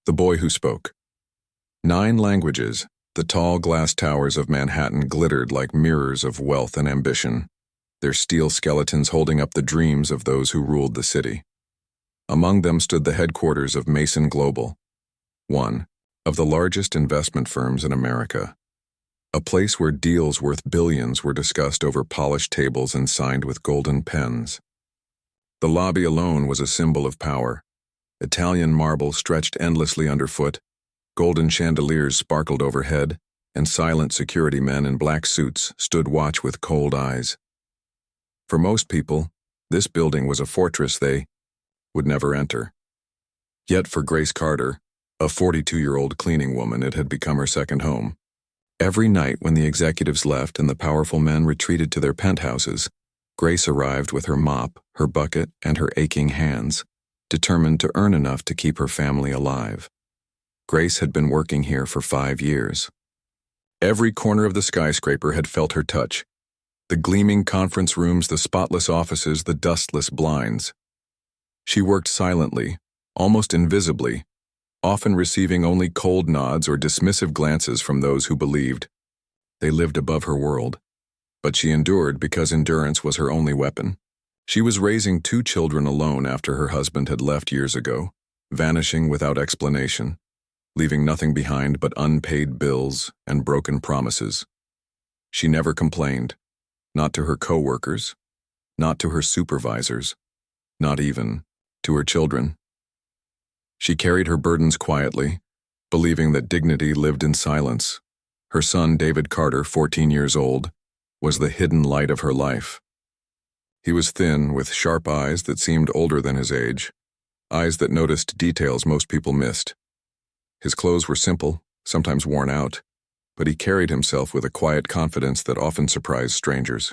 The Boy Who Spoke. 9 languages, the tall glass towers of Manhattan glittered like mirrors of wealth and ambition, their steel skeletons holding up the dreams of those who ruled the city. Among them stood the headquarters of Mason Global, one of the largest investment firms in America, a place where deals worth billions were discussed over polished tables and signed with golden pens. The lobby alone was a symbol of power. Italian marble stretched endlessly underfoot, golden chandeliers sparkled overhead, and silent security men in black suits stood watch with cold eyes. For most people, this building was a fortress they would never enter. Yet for Grace Carter, a 42-year-old cleaning woman, it had become her second home. Every night when the executives left and the powerful men retreated to their penthouses, Grace arrived with her mop, her bucket, and her aching hands, determined to earn enough to keep her family alive. Grace had been working here for 5 years. Every corner of the skyscraper had felt her touch. The gleaming conference rooms, the spotless offices, the dustless blinds. She worked silently, almost invisibly, often receiving only cold nods or dismissive glances from those who believed they lived above her world. But she endured because endurance was her only weapon. She was raising 2 children alone after her husband had left years ago, vanishing without explanation, leaving nothing behind but unpaid bills and broken promises. She never complained, not to her co-workers, not to her supervisors, not even to her children. She carried her burdens quietly, believing that dignity lived in silence. Her son, David Carter, 14 years old, was the hidden light of her life. He was thin, with sharp eyes that seemed older than his age, eyes that noticed details most people missed. His clothes were simple, sometimes worn out, but he carried himself with a quiet confidence that often surprised strangers.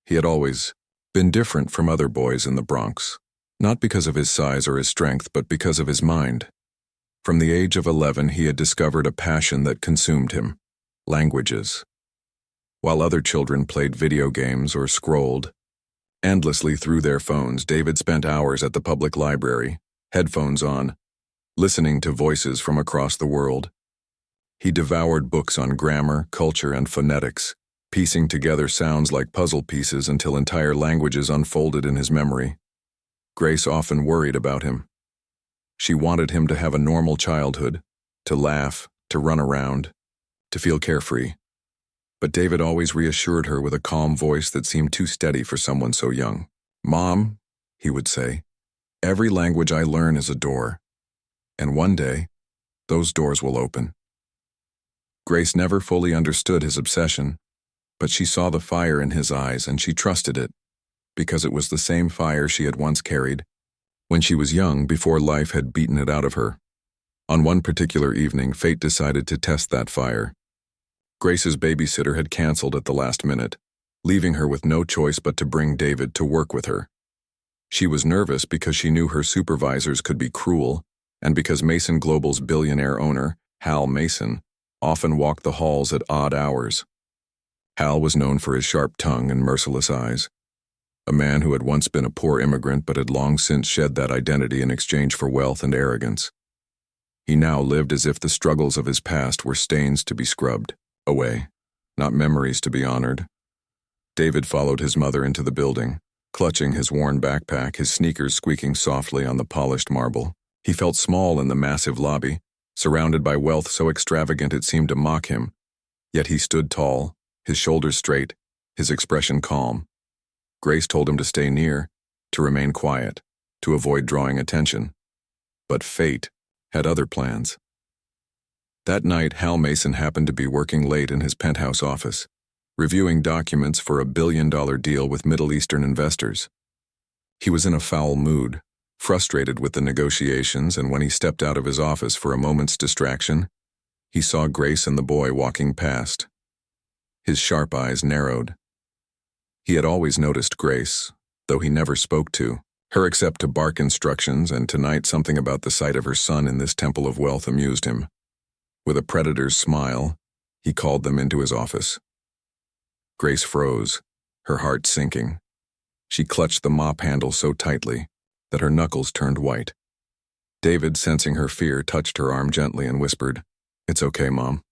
He had always been different from other boys in the Bronx, not because of his size or his strength, but because of his mind. From the age of 11, he had discovered a passion that consumed him: languages. While other children played video games or scrolled endlessly through their phones, David spent hours at the public library, headphones on, listening to voices from across the world. He devoured books on grammar, culture, and phonetics, piecing together sounds like puzzle pieces until entire languages unfolded in his memory. Grace often worried about him. She wanted him to have a normal childhood, to laugh, to run around, to feel carefree. But David always reassured her with a calm voice that seemed too steady for someone so young. "Mom," he would say, "every language I learn is a door. And one day, those doors will open." Grace never fully understood his obsession, but she saw the fire in his eyes and she trusted it, because it was the same fire she had once carried when she was young, before life had beaten it out of her. On one particular evening, fate decided to test that fire. Grace's babysitter had canceled at the last minute, leaving her with no choice but to bring David to work with her. She was nervous because she knew her supervisors could be cruel, and because Mason Global's billionaire owner, Hal Mason, often walked the halls at odd hours. Hal was known for his sharp tongue and merciless eyes, a man who had once been a poor immigrant but had long since shed that identity in exchange for wealth and arrogance. He now lived as if the struggles of his past were stains to be scrubbed away, not memories to be honored. David followed his mother into the building, clutching his worn backpack, his sneakers squeaking softly on the polished marble. He felt small in the massive lobby, surrounded by wealth so extravagant it seemed to mock him. Yet he stood tall, his shoulders straight, his expression calm. Grace told him to stay near, to remain quiet, to avoid drawing attention. But fate had other plans. That night, Hal Mason happened to be working late in his penthouse office, reviewing documents for a billion-dollar deal with Middle Eastern investors. He was in a foul mood, frustrated with the negotiations, and when he stepped out of his office for a moment's distraction, he saw Grace and the boy walking past. His sharp eyes narrowed. He had always noticed Grace, though he never spoke to her except to bark instructions, and tonight something about the sight of her son in this temple of wealth amused him. With a predator's smile, he called them into his office. Grace froze, her heart sinking. She clutched the mop handle so tightly that her knuckles turned white. David, sensing her fear, touched her arm gently and whispered, "It's okay, Mom."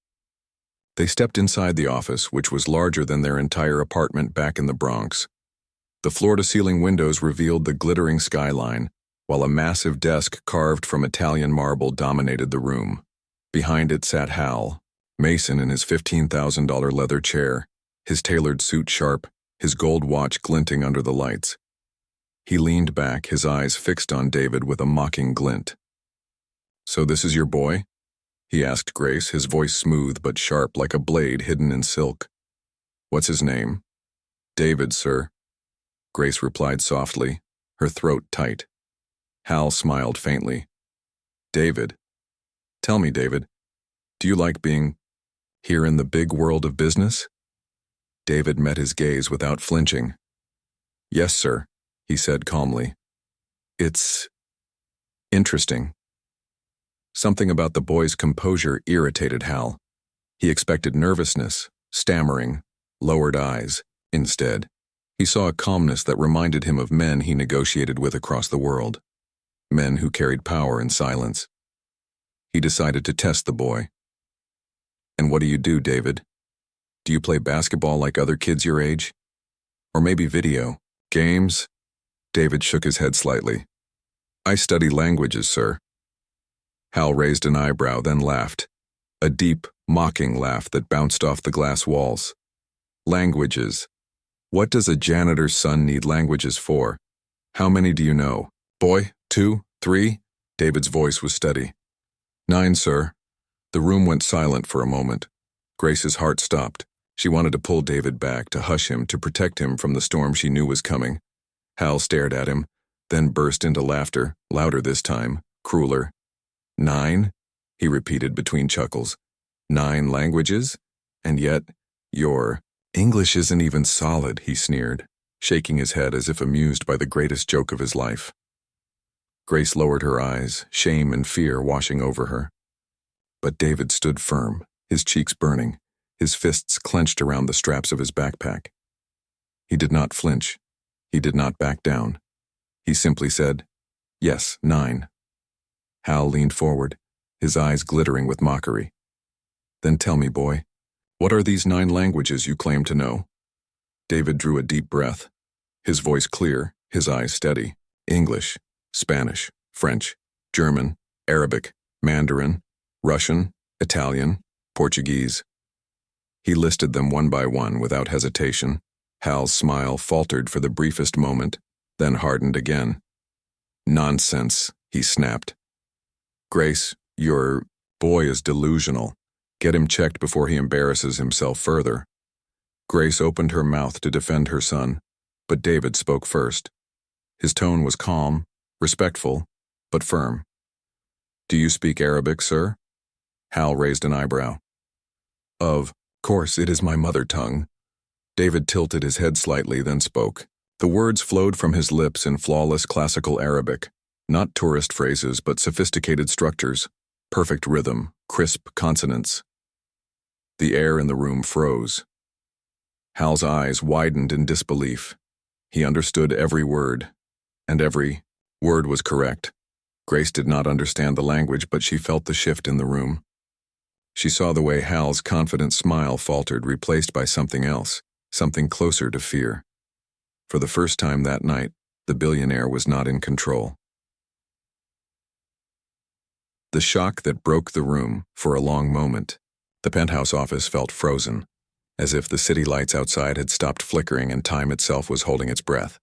They stepped inside the office, which was larger than their entire apartment back in the Bronx. The floor-to-ceiling windows revealed the glittering skyline, while a massive desk carved from Italian marble dominated the room. Behind it sat Hal, Mason in his $15,000 leather chair, his tailored suit sharp, his gold watch glinting under the lights. He leaned back, his eyes fixed on David with a mocking glint. "So this is your boy?" he asked Grace, his voice smooth but sharp like a blade hidden in silk. "What's his name?" "David, sir." Grace replied softly, her throat tight. Hal smiled faintly. "David. Tell me, David, do you like being here in the big world of business?" David met his gaze without flinching. "Yes, sir," he said calmly. "It's interesting." Something about the boy's composure irritated Hal. He expected nervousness, stammering, lowered eyes. Instead, he saw a calmness that reminded him of men he negotiated with across the world. Men who carried power in silence. He decided to test the boy. "And what do you do, David? Do you play basketball like other kids your age? Or maybe video, games?" David shook his head slightly. "I study languages, sir." Hal raised an eyebrow, then laughed. A deep, mocking laugh that bounced off the glass walls. "Languages. What does a janitor's son need languages for? How many do you know? Boy, 2, 3? David's voice was steady. 9, sir." The room went silent for a moment. Grace's heart stopped. She wanted to pull David back, to hush him, to protect him from the storm she knew was coming. Hal stared at him, then burst into laughter, louder this time, crueler. 9? He repeated between chuckles. 9 languages? And yet, your English isn't even solid, he sneered, shaking his head as if amused by the greatest joke of his life. Grace lowered her eyes, shame and fear washing over her. But David stood firm, his cheeks burning, his fists clenched around the straps of his backpack. He did not flinch. He did not back down. He simply said, "Yes, 9. Hal leaned forward, his eyes glittering with mockery. "Then tell me, boy, what are these 9 languages you claim to know?" David drew a deep breath, his voice clear, his eyes steady. "English, Spanish, French, German, Arabic, Mandarin, Russian, Italian, Portuguese." He listed them one by one without hesitation. Hal's smile faltered for the briefest moment, then hardened again. "Nonsense," he snapped. "Grace, your boy is delusional. Get him checked before he embarrasses himself further." Grace opened her mouth to defend her son, but David spoke first. His tone was calm, respectful, but firm. "Do you speak Arabic, sir?" Hal raised an eyebrow. Of course, it is my mother tongue." David tilted his head slightly, then spoke. The words flowed from his lips in flawless classical Arabic, not tourist phrases but sophisticated structures, perfect rhythm, crisp consonants. The air in the room froze. Hal's eyes widened in disbelief. He understood every word, and every word was correct. Grace did not understand the language, but she felt the shift in the room. She saw the way Hal's confident smile faltered, replaced by something else, something closer to fear. For the first time that night, the billionaire was not in control. The shock that broke the room, for a long moment, the penthouse office felt frozen, as if the city lights outside had stopped flickering and time itself was holding its breath.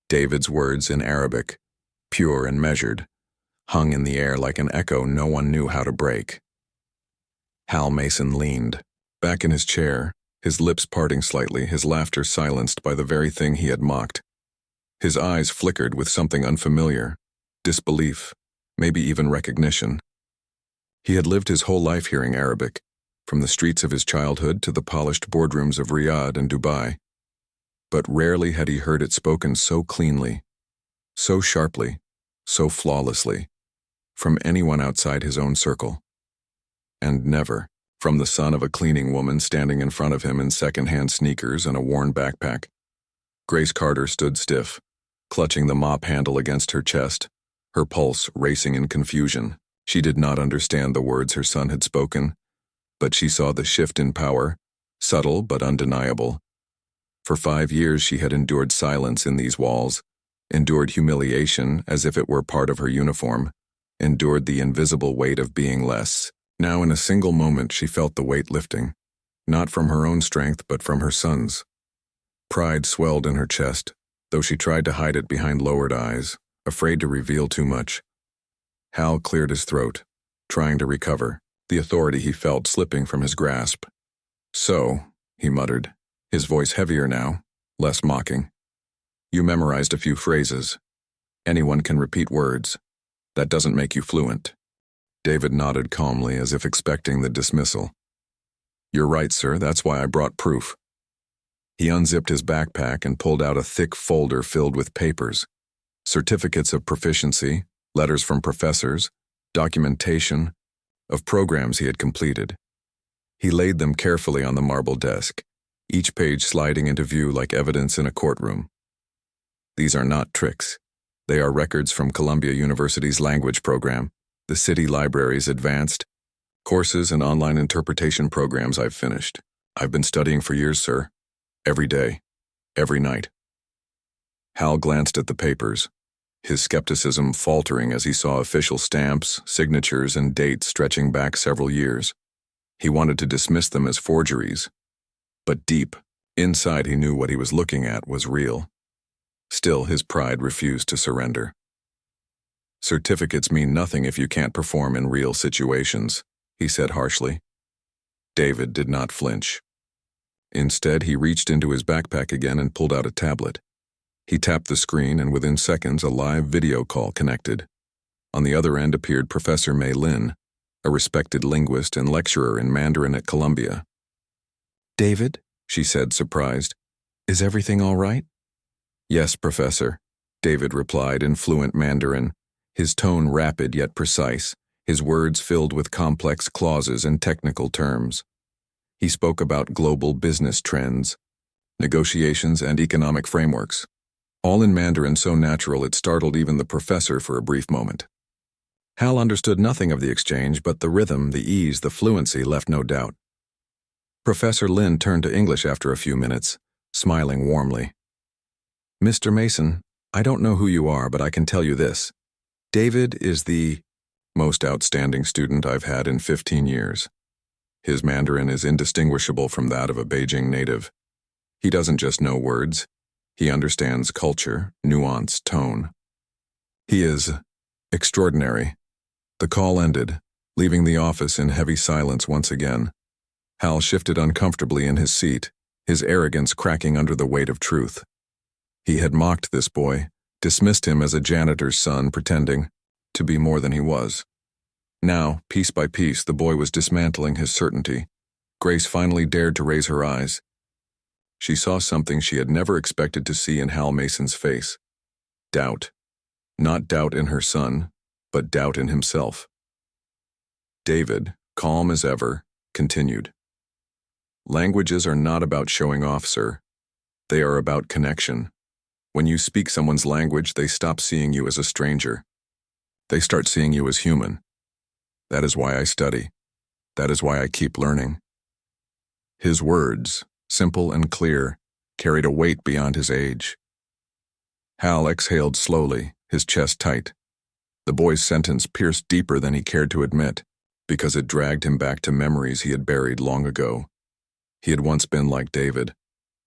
David's words in Arabic, pure and measured, hung in the air like an echo no one knew how to break. Hal Mason leaned, back in his chair, his lips parting slightly, his laughter silenced by the very thing he had mocked. His eyes flickered with something unfamiliar, disbelief, maybe even recognition. He had lived his whole life hearing Arabic, from the streets of his childhood to the polished boardrooms of Riyadh and Dubai. But rarely had he heard it spoken so cleanly, so sharply, so flawlessly, from anyone outside his own circle. And never from the son of a cleaning woman standing in front of him in second-hand sneakers and a worn backpack. Grace Carter stood stiff, clutching the mop handle against her chest, her pulse racing in confusion. She did not understand the words her son had spoken, but she saw the shift in power, subtle but undeniable. For 5 years she had endured silence in these walls, endured humiliation as if it were part of her uniform, endured the invisible weight of being less. Now in a single moment she felt the weight lifting, not from her own strength but from her son's. Pride swelled in her chest, though she tried to hide it behind lowered eyes, afraid to reveal too much. Hal cleared his throat, trying to recover, the authority he felt slipping from his grasp. "So," he muttered, his voice heavier now, less mocking. "You memorized a few phrases. Anyone can repeat words. That doesn't make you fluent." David nodded calmly as if expecting the dismissal. "You're right, sir, that's why I brought proof." He unzipped his backpack and pulled out a thick folder filled with papers, certificates of proficiency, letters from professors, documentation of programs he had completed. He laid them carefully on the marble desk, each page sliding into view like evidence in a courtroom. "These are not tricks. They are records from Columbia University's language program, the city library's advanced courses and online interpretation programs I've finished. I've been studying for years, sir. Every day. Every night." Hal glanced at the papers, his skepticism faltering as he saw official stamps, signatures, and dates stretching back several years. He wanted to dismiss them as forgeries, but deep, inside he knew what he was looking at was real. Still, his pride refused to surrender. "Certificates mean nothing if you can't perform in real situations," he said harshly. David did not flinch. Instead, he reached into his backpack again and pulled out a tablet. He tapped the screen, and within seconds a live video call connected. On the other end appeared Professor Mei Lin, a respected linguist and lecturer in Mandarin at Columbia. "David," she said, surprised, "is everything all right?" "Yes, Professor," David replied in fluent Mandarin, his tone rapid yet precise, his words filled with complex clauses and technical terms. He spoke about global business trends, negotiations, and economic frameworks, all in Mandarin so natural it startled even the professor for a brief moment. Hal understood nothing of the exchange, but the rhythm, the ease, the fluency left no doubt. Professor Lin turned to English after a few minutes, smiling warmly. "Mr. Mason, I don't know who you are, but I can tell you this. David is the most outstanding student I've had in 15 years. His Mandarin is indistinguishable from that of a Beijing native. He doesn't just know words. He understands culture, nuance, tone. He is extraordinary." The call ended, leaving the office in heavy silence once again. Hal shifted uncomfortably in his seat, his arrogance cracking under the weight of truth. He had mocked this boy, dismissed him as a janitor's son, pretending to be more than he was. Now, piece by piece, the boy was dismantling his certainty. Grace finally dared to raise her eyes. She saw something she had never expected to see in Hal Mason's face. Doubt. Not doubt in her son, but doubt in himself. David, calm as ever, continued. "Languages are not about showing off, sir. They are about connection. When you speak someone's language, they stop seeing you as a stranger. They start seeing you as human. That is why I study. That is why I keep learning." His words, simple and clear, carried a weight beyond his age. Hal exhaled slowly, his chest tight. The boy's sentence pierced deeper than he cared to admit, because it dragged him back to memories he had buried long ago. He had once been like David,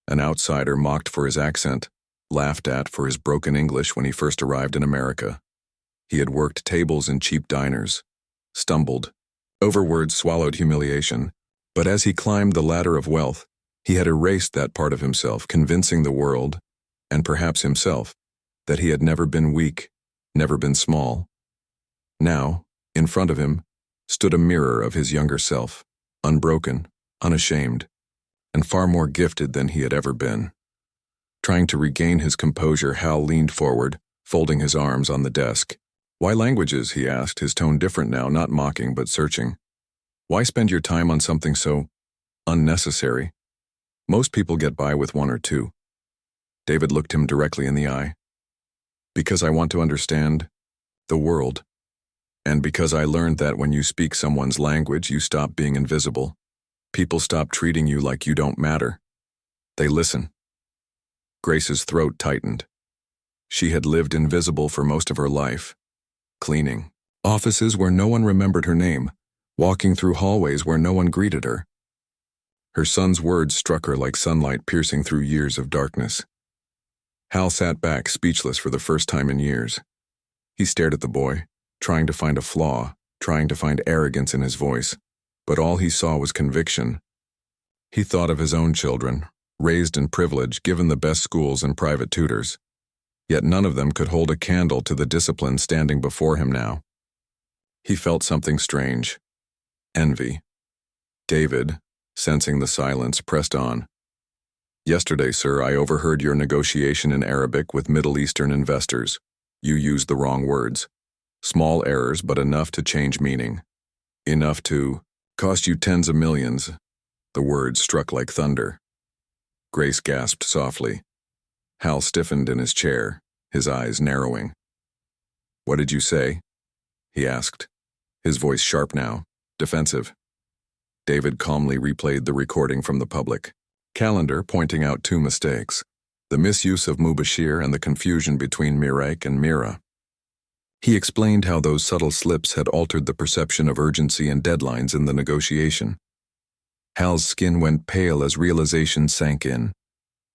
an outsider mocked for his accent, laughed at for his broken English when he first arrived in America. He had worked tables in cheap diners, stumbled, overwords swallowed humiliation, but as he climbed the ladder of wealth, he had erased that part of himself, convincing the world, and perhaps himself, that he had never been weak, never been small. Now, in front of him, stood a mirror of his younger self, unbroken, unashamed, and far more gifted than he had ever been. Trying to regain his composure, Hal leaned forward, folding his arms on the desk. "Why languages?" he asked, his tone different now, not mocking but searching. "Why spend your time on something so unnecessary? Most people get by with one or two." David looked him directly in the eye. "Because I want to understand the world. And because I learned that when you speak someone's language, you stop being invisible. People stop treating you like you don't matter. They listen. Grace's throat tightened. She had lived invisible for most of her life. Cleaning offices where no one remembered her name, walking through hallways where no one greeted her. Her son's words struck her like sunlight piercing through years of darkness. Hal sat back, speechless for the first time in years. He stared at the boy, trying to find a flaw, trying to find arrogance in his voice, but all he saw was conviction. He thought of his own children, raised in privilege, given the best schools and private tutors. Yet none of them could hold a candle to the discipline standing before him now. He felt something strange. Envy. David, sensing the silence, pressed on. Yesterday, sir, I overheard your negotiation in Arabic with Middle Eastern investors. You used the wrong words. Small errors, but enough to change meaning. Enough to cost you tens of millions. The words struck like thunder. Grace gasped softly. Hal stiffened in his chair, his eyes narrowing. What did you say? He asked, his voice sharp now, defensive. David calmly replayed the recording from the public calendar, pointing out two mistakes: the misuse of Mubashir and the confusion between Mirek and Mira. He explained how those subtle slips had altered the perception of urgency and deadlines in the negotiation. Hal's skin went pale as realization sank in.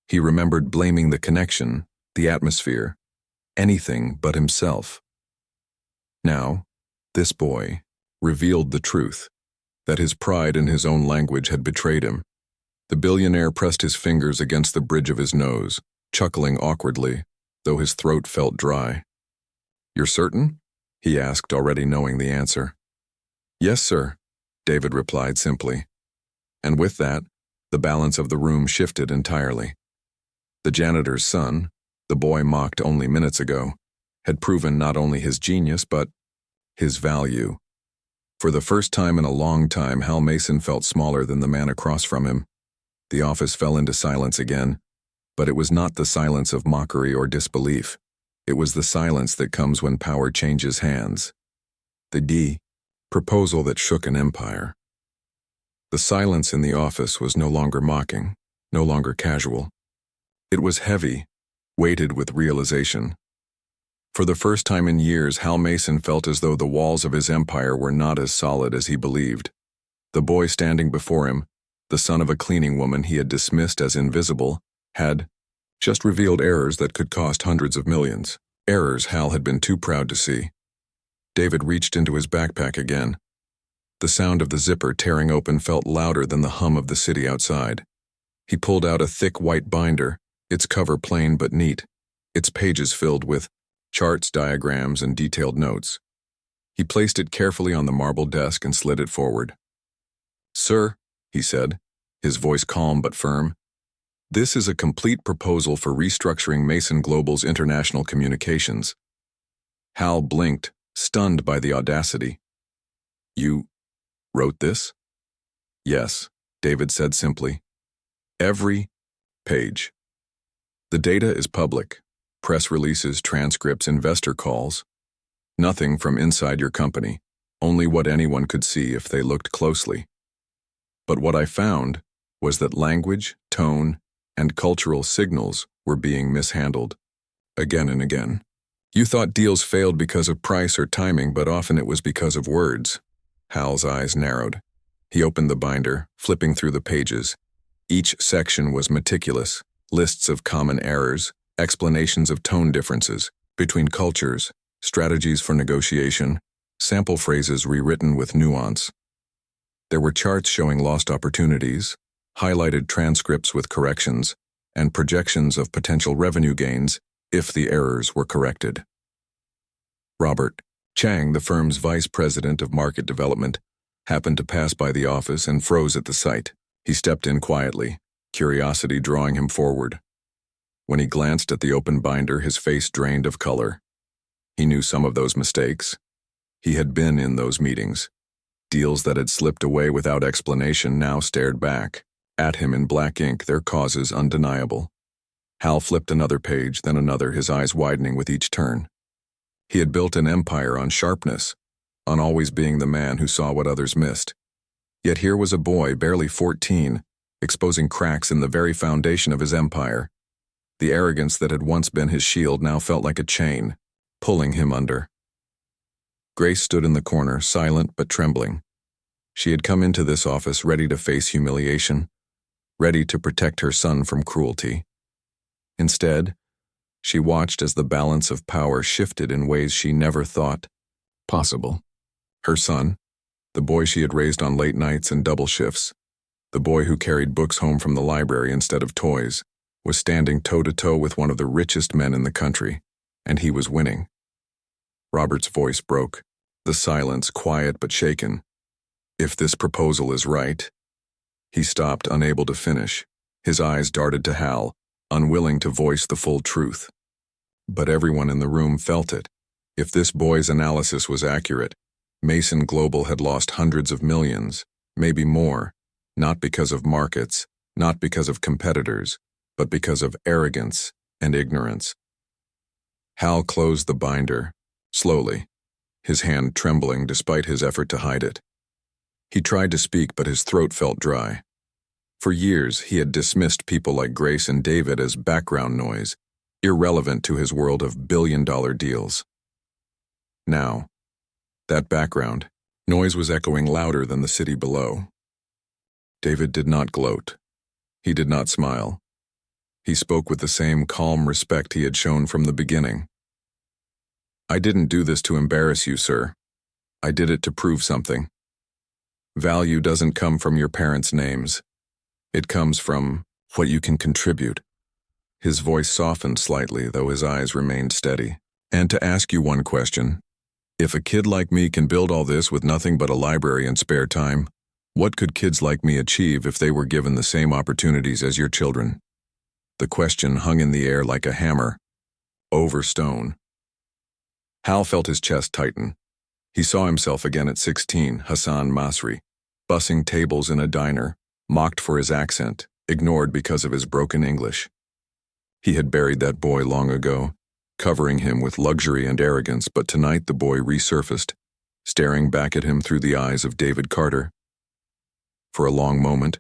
He remembered blaming the connection, the atmosphere, anything but himself. Now, this boy revealed the truth, that his pride in his own language had betrayed him. The billionaire pressed his fingers against the bridge of his nose, chuckling awkwardly, though his throat felt dry. You're certain? He asked, already knowing the answer. Yes, sir, David replied simply. And with that, the balance of the room shifted entirely. The janitor's son, the boy mocked only minutes ago, had proven not only his genius but his value. For the first time in a long time, Hal Mason felt smaller than the man across from him. The office fell into silence again, but it was not the silence of mockery or disbelief. It was the silence that comes when power changes hands. The proposal that shook an empire. The silence in the office was no longer mocking, no longer casual. It was heavy, weighted with realization. For the first time in years, Hal Mason felt as though the walls of his empire were not as solid as he believed. The boy standing before him, the son of a cleaning woman he had dismissed as invisible, had just revealed errors that could cost hundreds of millions. Errors Hal had been too proud to see. David reached into his backpack again. The sound of the zipper tearing open felt louder than the hum of the city outside. He pulled out a thick white binder, its cover plain but neat, its pages filled with charts, diagrams, and detailed notes. He placed it carefully on the marble desk and slid it forward. Sir, he said, his voice calm but firm, this is a complete proposal for restructuring Mason Global's international communications. Hal blinked, stunned by the audacity. You wrote this? Yes, David said simply. Every page. The data is public. Press releases, transcripts, investor calls. Nothing from inside your company, only what anyone could see if they looked closely. But what I found was that language, tone, and cultural signals were being mishandled, again and again. You thought deals failed because of price or timing, but often it was because of words. Hal's eyes narrowed. He opened the binder, flipping through the pages. Each section was meticulous, lists of common errors, explanations of tone differences between cultures, strategies for negotiation, sample phrases rewritten with nuance. There were charts showing lost opportunities, highlighted transcripts with corrections, and projections of potential revenue gains if the errors were corrected. Robert Chang, the firm's vice president of market development, happened to pass by the office and froze at the sight. He stepped in quietly, curiosity drawing him forward. When he glanced at the open binder, his face drained of color. He knew some of those mistakes. He had been in those meetings. Deals that had slipped away without explanation now stared back at him in black ink, their causes undeniable. Hal flipped another page, then another, his eyes widening with each turn. He had built an empire on sharpness, on always being the man who saw what others missed. Yet here was a boy, barely 14, exposing cracks in the very foundation of his empire. The arrogance that had once been his shield now felt like a chain, pulling him under. Grace stood in the corner, silent but trembling. She had come into this office ready to face humiliation, ready to protect her son from cruelty. Instead, she watched as the balance of power shifted in ways she never thought possible. Her son, the boy she had raised on late nights and double shifts, the boy who carried books home from the library instead of toys, was standing toe-to-toe with one of the richest men in the country, and he was winning. Robert's voice broke, the silence quiet but shaken. If this proposal is right. He stopped, unable to finish. His eyes darted to Hal, unwilling to voice the full truth. But everyone in the room felt it. If this boy's analysis was accurate, Mason Global had lost hundreds of millions, maybe more, not because of markets, not because of competitors, but because of arrogance and ignorance. Hal closed the binder, slowly, his hand trembling despite his effort to hide it. He tried to speak, but his throat felt dry. For years, he had dismissed people like Grace and David as background noise, irrelevant to his world of billion-dollar deals. Now, that background noise was echoing louder than the city below. David did not gloat. He did not smile. He spoke with the same calm respect he had shown from the beginning. I didn't do this to embarrass you, sir. I did it to prove something. Value doesn't come from your parents' names. It comes from what you can contribute. His voice softened slightly, though his eyes remained steady. And to ask you one question, if a kid like me can build all this with nothing but a library and spare time, what could kids like me achieve if they were given the same opportunities as your children? The question hung in the air like a hammer, over stone. Hal felt his chest tighten. He saw himself again at 16, Hassan Masri, bussing tables in a diner, mocked for his accent, ignored because of his broken English. He had buried that boy long ago, covering him with luxury and arrogance, but tonight the boy resurfaced, staring back at him through the eyes of David Carter. For a long moment,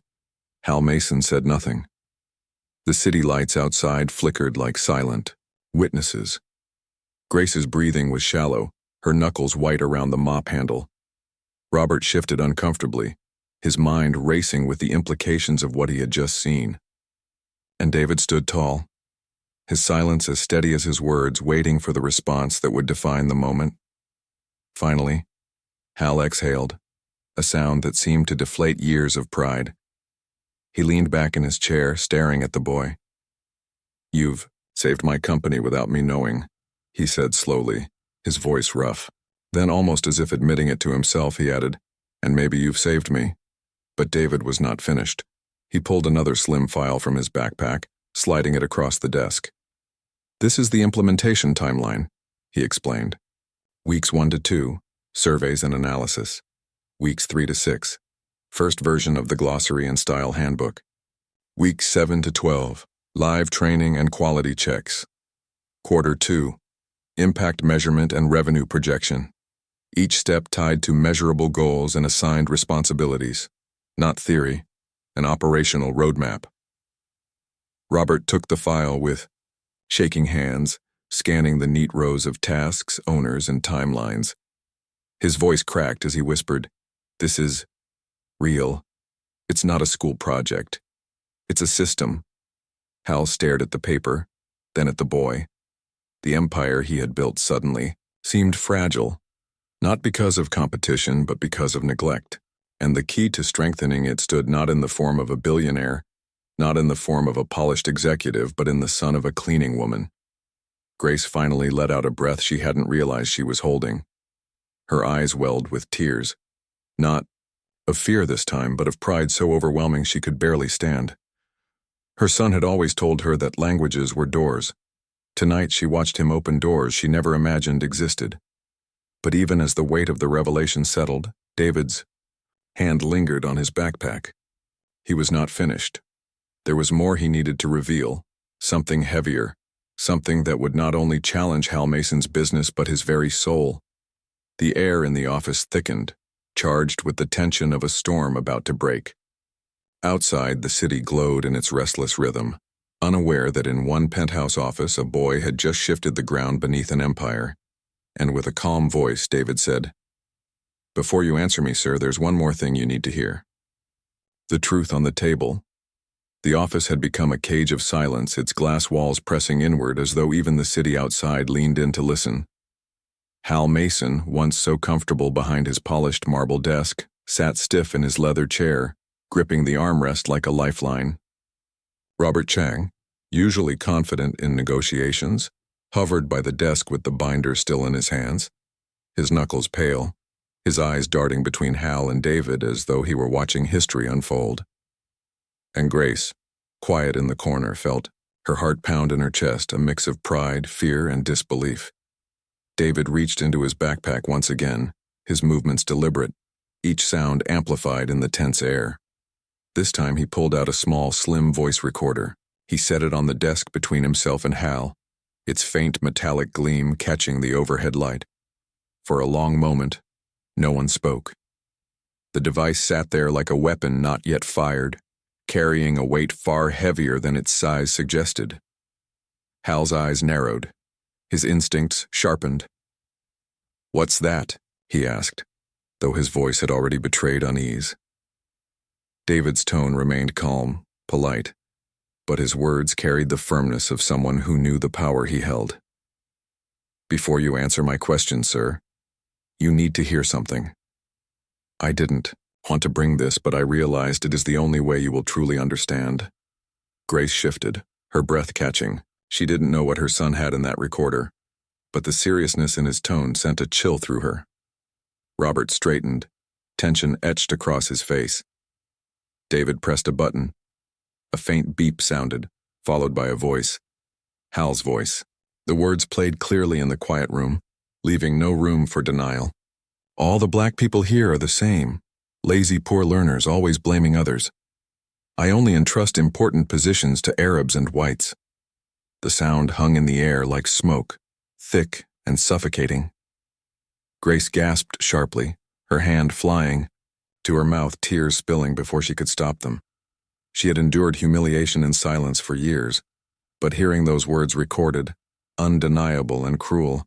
Hal Mason said nothing. The city lights outside flickered like silent witnesses. Grace's breathing was shallow, her knuckles white around the mop handle. Robert shifted uncomfortably, his mind racing with the implications of what he had just seen. And David stood tall, his silence as steady as his words, waiting for the response that would define the moment. Finally, Hal exhaled, a sound that seemed to deflate years of pride. He leaned back in his chair, staring at the boy. "You've saved my company without me knowing," he said slowly, his voice rough. Then, almost as if admitting it to himself, he added, "And maybe you've saved me." But David was not finished. He pulled another slim file from his backpack, sliding it across the desk. "This is the implementation timeline," he explained. Weeks 1 to 2, surveys and analysis. Weeks 3 to 6, first version of the glossary and style handbook. Weeks 7 to 12, live training and quality checks. Quarter 2, impact measurement and revenue projection. Each step tied to measurable goals and assigned responsibilities. Not theory, an operational roadmap. Robert took the file with shaking hands, scanning the neat rows of tasks, owners, and timelines. His voice cracked as he whispered, "This is real. It's not a school project. It's a system." Hal stared at the paper, then at the boy. The empire he had built suddenly seemed fragile, not because of competition, but because of neglect. And the key to strengthening it stood not in the form of a billionaire, not in the form of a polished executive, but in the son of a cleaning woman. Grace finally let out a breath she hadn't realized she was holding. Her eyes welled with tears, not of fear this time, but of pride so overwhelming she could barely stand. Her son had always told her that languages were doors. Tonight she watched him open doors she never imagined existed. But even as the weight of the revelation settled, David's hand lingered on his backpack. He was not finished. There was more he needed to reveal, something heavier, something that would not only challenge Hal Mason's business but his very soul. The air in the office thickened, charged with the tension of a storm about to break. Outside, the city glowed in its restless rhythm, unaware that in one penthouse office a boy had just shifted the ground beneath an empire. And with a calm voice, David said, "Before you answer me, sir, there's one more thing you need to hear." The truth on the table. The office had become a cage of silence, its glass walls pressing inward as though even the city outside leaned in to listen. Hal Mason, once so comfortable behind his polished marble desk, sat stiff in his leather chair, gripping the armrest like a lifeline. Robert Chang, usually confident in negotiations, hovered by the desk with the binder still in his hands, his knuckles pale, his eyes darting between Hal and David as though he were watching history unfold. And Grace, quiet in the corner, felt her heart pound in her chest, a mix of pride, fear, and disbelief. David reached into his backpack once again, his movements deliberate, each sound amplified in the tense air. This time he pulled out a small, slim voice recorder. He set it on the desk between himself and Hal, its faint metallic gleam catching the overhead light. For a long moment, no one spoke. The device sat there like a weapon not yet fired, carrying a weight far heavier than its size suggested. Hal's eyes narrowed, his instincts sharpened. "What's that?" he asked, though his voice had already betrayed unease. David's tone remained calm, polite, but his words carried the firmness of someone who knew the power he held. "Before you answer my question, sir, you need to hear something. I didn't want to bring this, but I realized it is the only way you will truly understand." Grace shifted, her breath catching. She didn't know what her son had in that recorder, but the seriousness in his tone sent a chill through her. Robert straightened, tension etched across his face. David pressed a button. A faint beep sounded, followed by a voice. Hal's voice. The words played clearly in the quiet room, leaving no room for denial. "All the black people here are the same. Lazy, poor learners, always blaming others. I only entrust important positions to Arabs and whites." The sound hung in the air like smoke, thick and suffocating. Grace gasped sharply, her hand flying, to her mouth tears spilling before she could stop them. She had endured humiliation in silence for years, but hearing those words recorded, undeniable and cruel,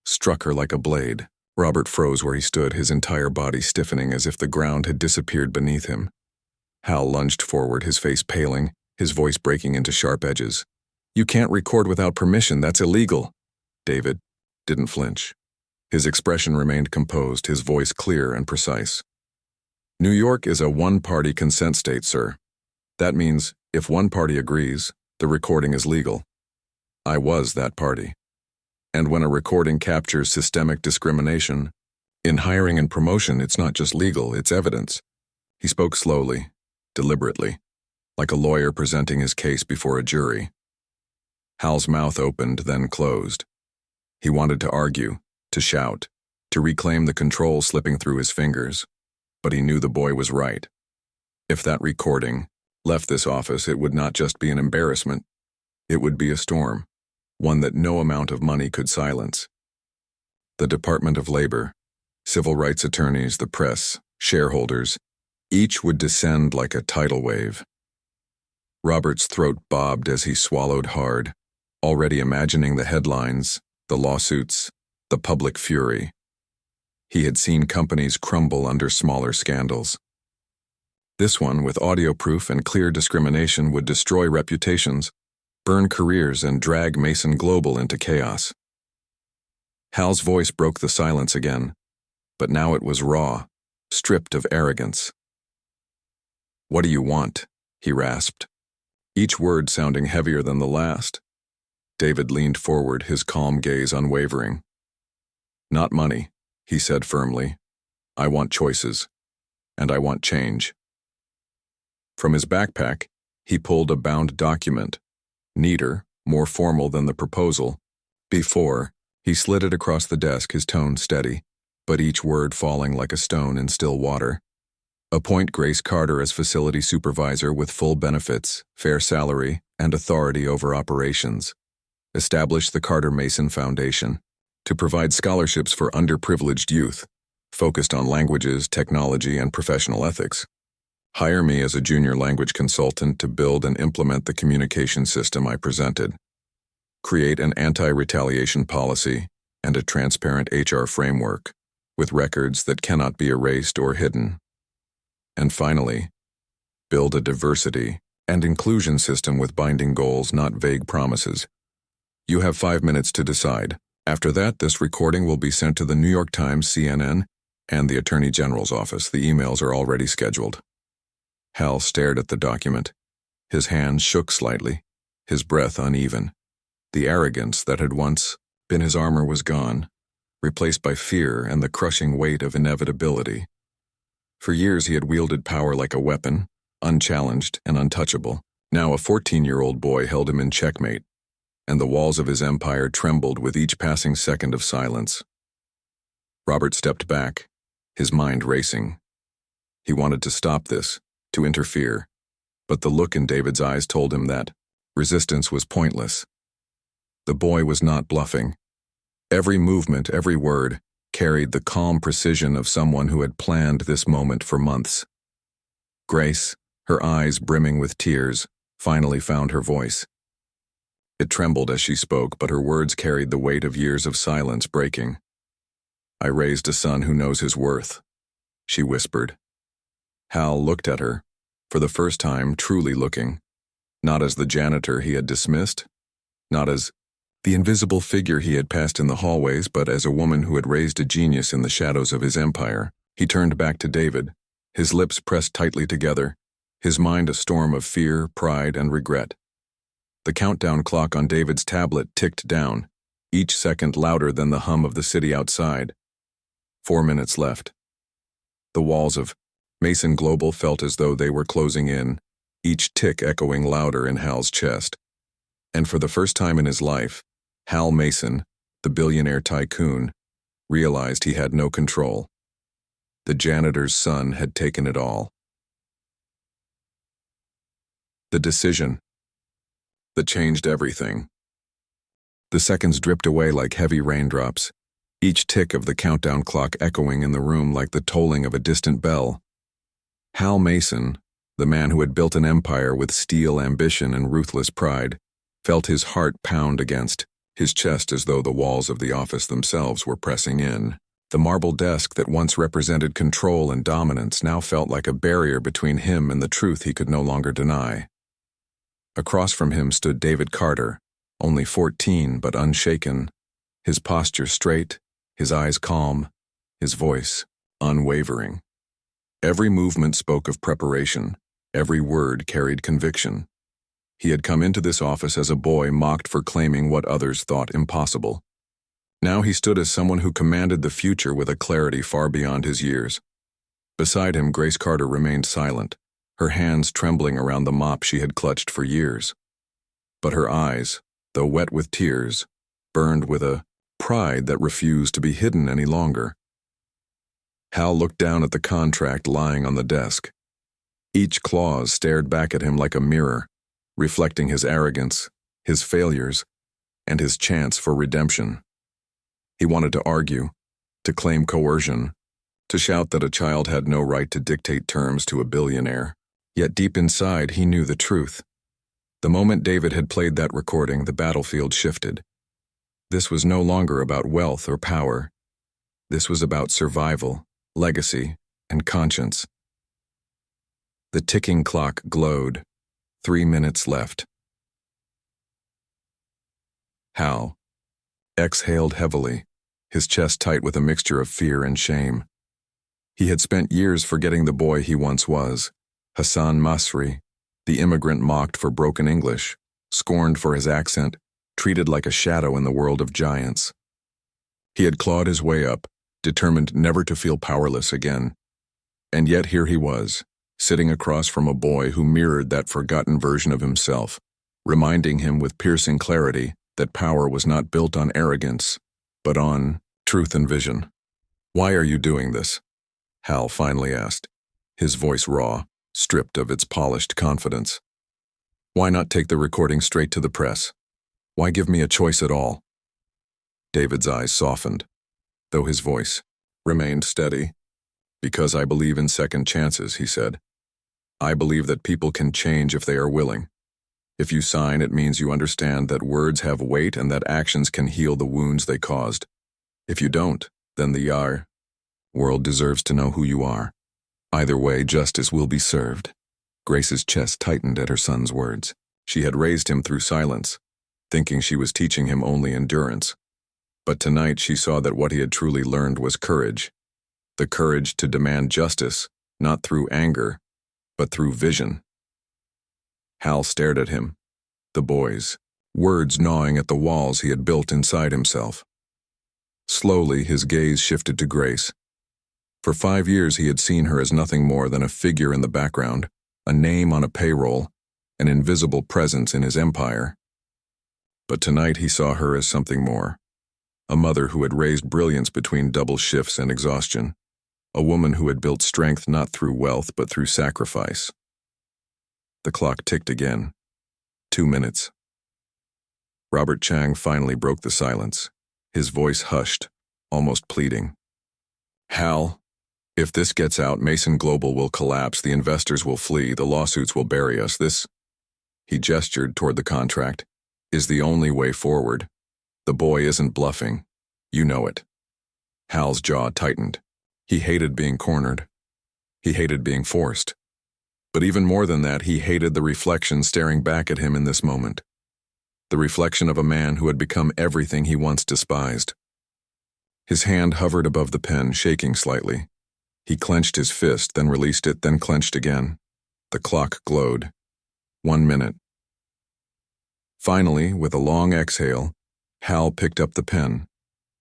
struck her like a blade. Robert froze where he stood, his entire body stiffening as if the ground had disappeared beneath him. Hal lunged forward, his face paling, his voice breaking into sharp edges. "You can't record without permission, that's illegal." David didn't flinch. His expression remained composed, his voice clear and precise. "New York is a one-party consent state, sir. That means, if one party agrees, the recording is legal. I was that party. And when a recording captures systemic discrimination, in hiring and promotion, it's not just legal, it's evidence." He spoke slowly, deliberately, like a lawyer presenting his case before a jury. Hal's mouth opened, then closed. He wanted to argue, to shout, to reclaim the control slipping through his fingers, but he knew the boy was right. If that recording left this office, it would not just be an embarrassment. It would be a storm, one that no amount of money could silence. The Department of Labor, civil rights attorneys, the press, shareholders, each would descend like a tidal wave. Robert's throat bobbed as he swallowed hard, already imagining the headlines, the lawsuits, the public fury. He had seen companies crumble under smaller scandals. This one, with audio proof and clear discrimination, would destroy reputations, burn careers, and drag Mason Global into chaos. Hal's voice broke the silence again, but now it was raw, stripped of arrogance. "What do you want?" he rasped, each word sounding heavier than the last. David leaned forward, his calm gaze unwavering. "Not money," he said firmly. "I want choices, and I want change." From his backpack, he pulled a bound document, neater, more formal than the proposal. Before, he slid it across the desk, his tone steady, but each word falling like a stone in still water. "Appoint Grace Carter as facility supervisor with full benefits, fair salary, and authority over operations. Establish the Carter Mason Foundation to provide scholarships for underprivileged youth, focused on languages, technology, and professional ethics. Hire me as a junior language consultant to build and implement the communication system I presented. Create an anti-retaliation policy and a transparent HR framework with records that cannot be erased or hidden. And finally, build a diversity and inclusion system with binding goals, not vague promises. You have 5 minutes to decide. After that, this recording will be sent to the New York Times, CNN, and the Attorney General's office. The emails are already scheduled. Hal stared at the document. His hands shook slightly, his breath uneven. The arrogance that had once been his armor was gone, replaced by fear and the crushing weight of inevitability. For years he had wielded power like a weapon, unchallenged and untouchable. Now a 14-year-old boy held him in checkmate, and the walls of his empire trembled with each passing second of silence. Robert stepped back, his mind racing. He wanted to stop this, to interfere, but the look in David's eyes told him that resistance was pointless. The boy was not bluffing. Every movement, every word, carried the calm precision of someone who had planned this moment for months. Grace, her eyes brimming with tears, finally found her voice. It trembled as she spoke, but her words carried the weight of years of silence breaking. "I raised a son who knows his worth," she whispered. Hal looked at her, for the first time truly looking, not as the janitor he had dismissed, not as the invisible figure he had passed in the hallways, but as a woman who had raised a genius in the shadows of his empire. He turned back to David, his lips pressed tightly together, his mind a storm of fear, pride, and regret. The countdown clock on David's tablet ticked down, each second louder than the hum of the city outside. 4 minutes left. The walls of Mason Global felt as though they were closing in, each tick echoing louder in Hal's chest. And for the first time in his life, Hal Mason, the billionaire tycoon, realized he had no control. The janitor's son had taken it all. The decision that changed everything. The seconds dripped away like heavy raindrops, each tick of the countdown clock echoing in the room like the tolling of a distant bell. Hal Mason, the man who had built an empire with steel ambition and ruthless pride, felt his heart pound against his chest as though the walls of the office themselves were pressing in. The marble desk that once represented control and dominance now felt like a barrier between him and the truth he could no longer deny. Across from him stood David Carter, only 14 but unshaken, his posture straight, his eyes calm, his voice unwavering. Every movement spoke of preparation, every word carried conviction. He had come into this office as a boy mocked for claiming what others thought impossible. Now he stood as someone who commanded the future with a clarity far beyond his years. Beside him, Grace Carter remained silent, her hands trembling around the mop she had clutched for years. But her eyes, though wet with tears, burned with a pride that refused to be hidden any longer. Hal looked down at the contract lying on the desk. Each clause stared back at him like a mirror, reflecting his arrogance, his failures, and his chance for redemption. He wanted to argue, to claim coercion, to shout that a child had no right to dictate terms to a billionaire. Yet deep inside, he knew the truth. The moment David had played that recording, the battlefield shifted. This was no longer about wealth or power. This was about survival, legacy, and conscience. The ticking clock glowed. 3 minutes left. Hal exhaled heavily, his chest tight with a mixture of fear and shame. He had spent years forgetting the boy he once was, Hassan Masri, the immigrant mocked for broken English, scorned for his accent, treated like a shadow in the world of giants. He had clawed his way up, determined never to feel powerless again. And yet here he was, sitting across from a boy who mirrored that forgotten version of himself, reminding him with piercing clarity that power was not built on arrogance, but on truth and vision. "Why are you doing this?" Hal finally asked, his voice raw, stripped of its polished confidence. "Why not take the recording straight to the press? Why give me a choice at all? David's eyes softened, though his voice remained steady. Because I believe in second chances, he said. I believe that people can change if they are willing. If you sign, it means you understand that words have weight and that actions can heal the wounds they caused. If you don't, then the world deserves to know who you are. Either way, justice will be served. Grace's chest tightened at her son's words. She had raised him through silence, thinking she was teaching him only endurance. But tonight she saw that what he had truly learned was courage. The courage to demand justice, not through anger, but through vision. Hal stared at him, the boys, words gnawing at the walls he had built inside himself. Slowly, his gaze shifted to Grace. For 5 years he had seen her as nothing more than a figure in the background, a name on a payroll, an invisible presence in his empire. But tonight he saw her as something more. A mother who had raised brilliance between double shifts and exhaustion. A woman who had built strength not through wealth but through sacrifice. The clock ticked again. 2 minutes. Robert Chang finally broke the silence, his voice hushed, almost pleading. Hal, if this gets out, Mason Global will collapse, the investors will flee, the lawsuits will bury us. This, he gestured toward the contract, is the only way forward. The boy isn't bluffing. You know it. Hal's jaw tightened. He hated being cornered. He hated being forced. But even more than that, he hated the reflection staring back at him in this moment. The reflection of a man who had become everything he once despised. His hand hovered above the pen, shaking slightly. He clenched his fist, then released it, then clenched again. The clock glowed. 1 minute. Finally, with a long exhale, Hal picked up the pen.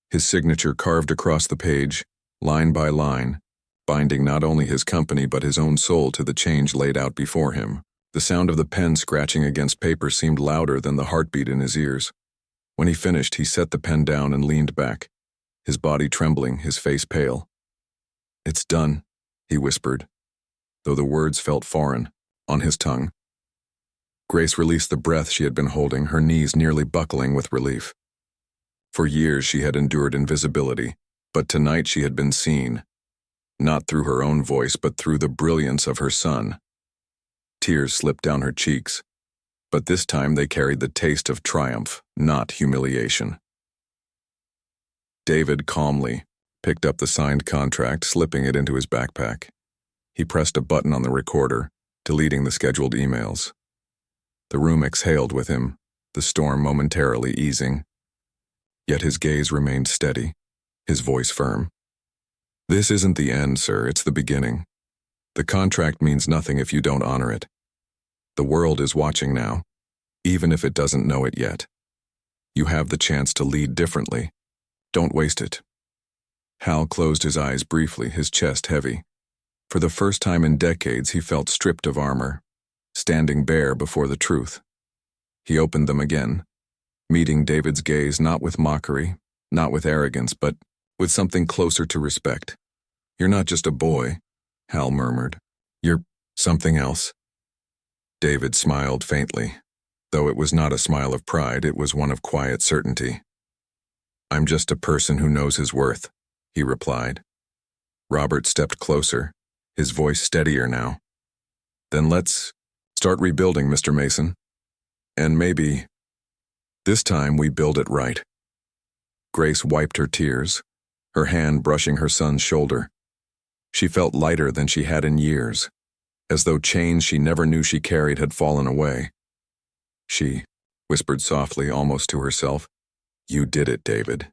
His signature carved across the page, line by line, binding not only his company but his own soul to the change laid out before him. The sound of the pen scratching against paper seemed louder than the heartbeat in his ears. When he finished, he set the pen down and leaned back, his body trembling, his face pale. It's done, he whispered, though the words felt foreign, on his tongue. Grace released the breath she had been holding, her knees nearly buckling with relief. For years she had endured invisibility, but tonight she had been seen, not through her own voice but through the brilliance of her son. Tears slipped down her cheeks, but this time they carried the taste of triumph, not humiliation. David calmly picked up the signed contract, slipping it into his backpack. He pressed a button on the recorder, deleting the scheduled emails. The room exhaled with him, the storm momentarily easing. Yet his gaze remained steady, his voice firm. This isn't the end, sir, it's the beginning. The contract means nothing if you don't honor it. The world is watching now, even if it doesn't know it yet. You have the chance to lead differently. Don't waste it. Hal closed his eyes briefly, his chest heavy. For the first time in decades, he felt stripped of armor, standing bare before the truth. He opened them again, meeting David's gaze not with mockery, not with arrogance, but with something closer to respect. You're not just a boy, Hal murmured. You're something else. David smiled faintly. Though it was not a smile of pride, it was one of quiet certainty. I'm just a person who knows his worth, he replied. Robert stepped closer, his voice steadier now. Then let's start rebuilding, Mr. Mason. And maybe this time we build it right. Grace wiped her tears, her hand brushing her son's shoulder. She felt lighter than she had in years, as though chains she never knew she carried had fallen away. She whispered softly, almost to herself, You did it, David.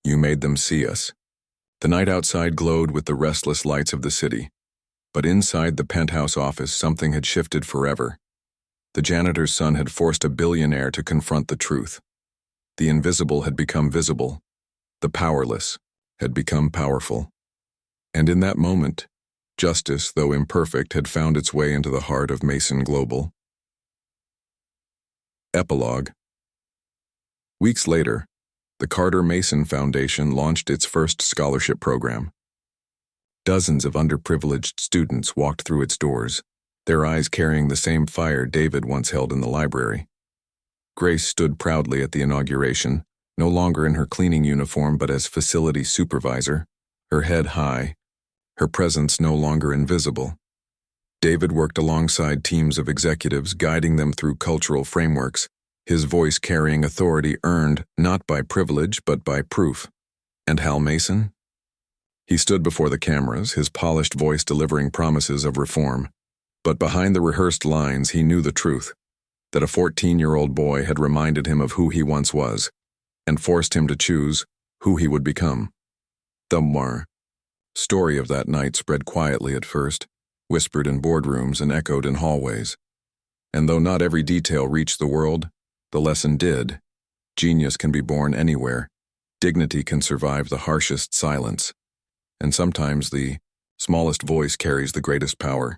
You made them see us. The night outside glowed with the restless lights of the city, but inside the penthouse office something had shifted forever. The janitor's son had forced a billionaire to confront the truth. The invisible had become visible. The powerless had become powerful. And in that moment, justice, though imperfect, had found its way into the heart of Mason Global. Epilogue. Weeks later, the Carter Mason Foundation launched its first scholarship program. Dozens of underprivileged students walked through its doors, their eyes carrying the same fire David once held in the library. Grace stood proudly at the inauguration, no longer in her cleaning uniform but as facility supervisor, her head high, her presence no longer invisible. David worked alongside teams of executives, guiding them through cultural frameworks, his voice carrying authority earned not by privilege but by proof. And Hal Mason? He stood before the cameras, his polished voice delivering promises of reform. But behind the rehearsed lines he knew the truth, that a 14-year-old boy had reminded him of who he once was, and forced him to choose who he would become. The story of that night spread quietly at first, whispered in boardrooms and echoed in hallways. And though not every detail reached the world, the lesson did. Genius can be born anywhere. Dignity can survive the harshest silence. And sometimes the smallest voice carries the greatest power.